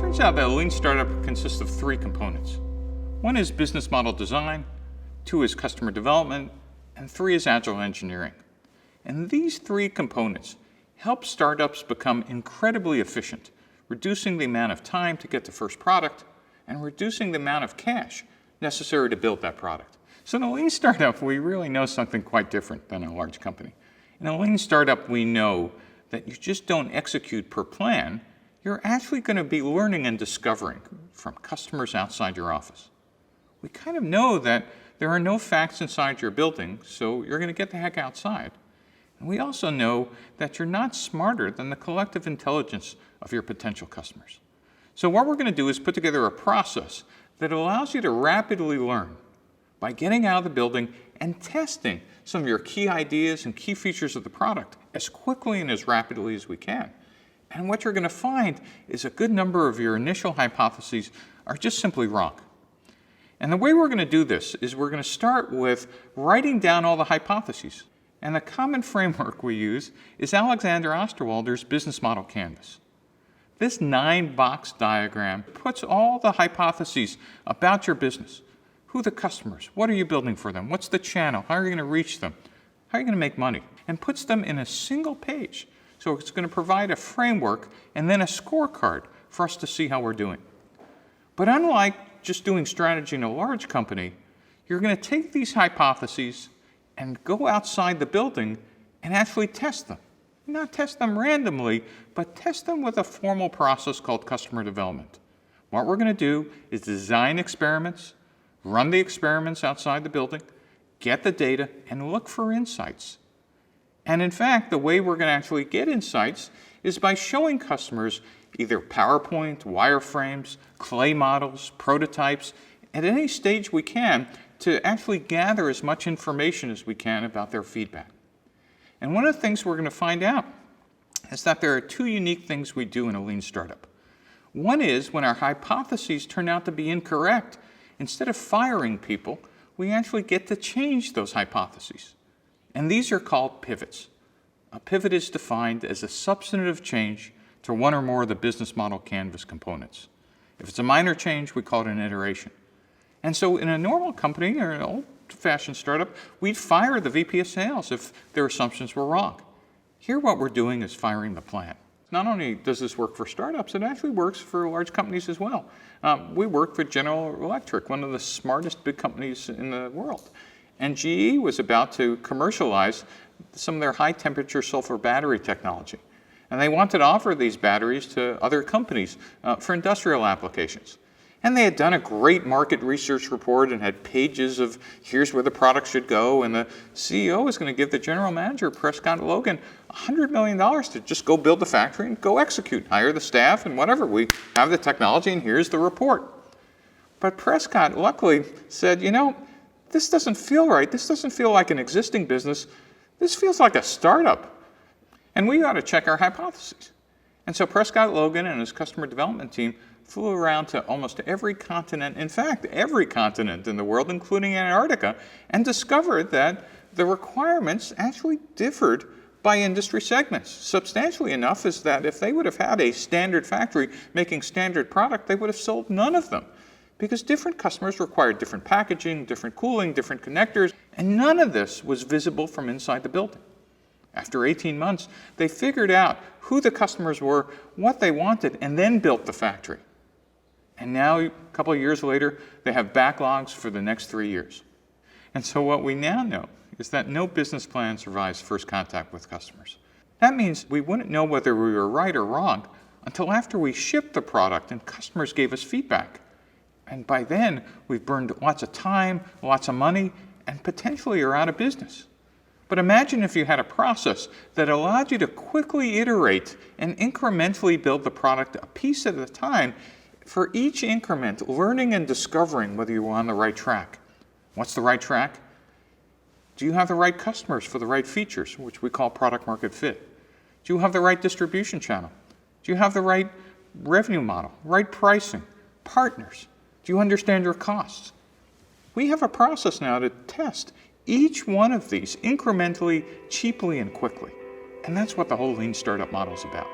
Turns out that a lean startup consists of three components. One is business model design, two is customer development, and three is agile engineering. And these three components help startups become incredibly efficient, reducing the amount of time to get the first product and reducing the amount of cash necessary to build that product. So in a lean startup, we really know something quite different than a large company. In a lean startup, we know that you just don't execute per plan. You're actually going to be learning and discovering from customers outside your office. We kind of know that there are no facts inside your building, so you're going to get the heck outside. And we also know that you're not smarter than the collective intelligence of your potential customers. So what we're going to do is put together a process that allows you to rapidly learn by getting out of the building and testing some of your key ideas and key features of the product as quickly and as rapidly as we can. And what you're going to find is a good number of your initial hypotheses are just simply wrong. And the way we're going to do this is we're going to start with writing down all the hypotheses. And the common framework we use is Alexander Osterwalder's business model canvas. This 9-box diagram puts all the hypotheses about your business. Who are the customers? What are you building for them? What's the channel? How are you going to reach them? How are you going to make money? And puts them in a single page. So it's going to provide a framework and then a scorecard for us to see how we're doing. But unlike just doing strategy in a large company, you're going to take these hypotheses and go outside the building and actually test them. Not test them randomly, but test them with a formal process called customer development. What we're going to do is design experiments, run the experiments outside the building, get the data, and look for insights. And in fact, the way we're going to actually get insights is by showing customers either PowerPoint, wireframes, clay models, prototypes, at any stage we can to actually gather as much information as we can about their feedback. And one of the things we're going to find out is that there are two unique things we do in a lean startup. One is when our hypotheses turn out to be incorrect, instead of firing people, we actually get to change those hypotheses. And these are called pivots. A pivot is defined as a substantive change to one or more of the business model canvas components. If it's a minor change, we call it an iteration. And so in a normal company or an old-fashioned startup, we'd fire the VP of sales if their assumptions were wrong. Here what we're doing is firing the plan. Not only does this work for startups, it actually works for large companies as well. We work for General Electric, one of the smartest big companies in the world. And GE was about to commercialize some of their high-temperature sulfur battery technology. And they wanted to offer these batteries to other companies for industrial applications. And they had done a great market research report and had pages of here's where the product should go. And the CEO was going to give the general manager, Prescott Logan, $100 million to just go build the factory and go execute, hire the staff and whatever. We have the technology and here's the report. But Prescott luckily said, you know, this doesn't feel right. This doesn't feel like an existing business. This feels like a startup. And we ought to check our hypotheses. And so Prescott Logan and his customer development team flew around to almost every continent, in fact, every continent in the world, including Antarctica, and discovered that the requirements actually differed by industry segments. Substantially enough is that if they would have had a standard factory making standard product, they would have sold none of them. Because different customers required different packaging, different cooling, different connectors, and none of this was visible from inside the building. After 18 months, they figured out who the customers were, what they wanted, and then built the factory. And now, a couple of years later, they have backlogs for the next 3 years. And so what we now know is that no business plan survives first contact with customers. That means we wouldn't know whether we were right or wrong until after we shipped the product and customers gave us feedback. And by then, we've burned lots of time, lots of money, and potentially are out of business. But imagine if you had a process that allowed you to quickly iterate and incrementally build the product a piece at a time, for each increment, learning and discovering whether you were on the right track. What's the right track? Do you have the right customers for the right features, which we call product market fit? Do you have the right distribution channel? Do you have the right revenue model, right pricing, partners? Do you understand your costs? We have a process now to test each one of these incrementally, cheaply, and quickly. And that's what the whole lean startup model is about.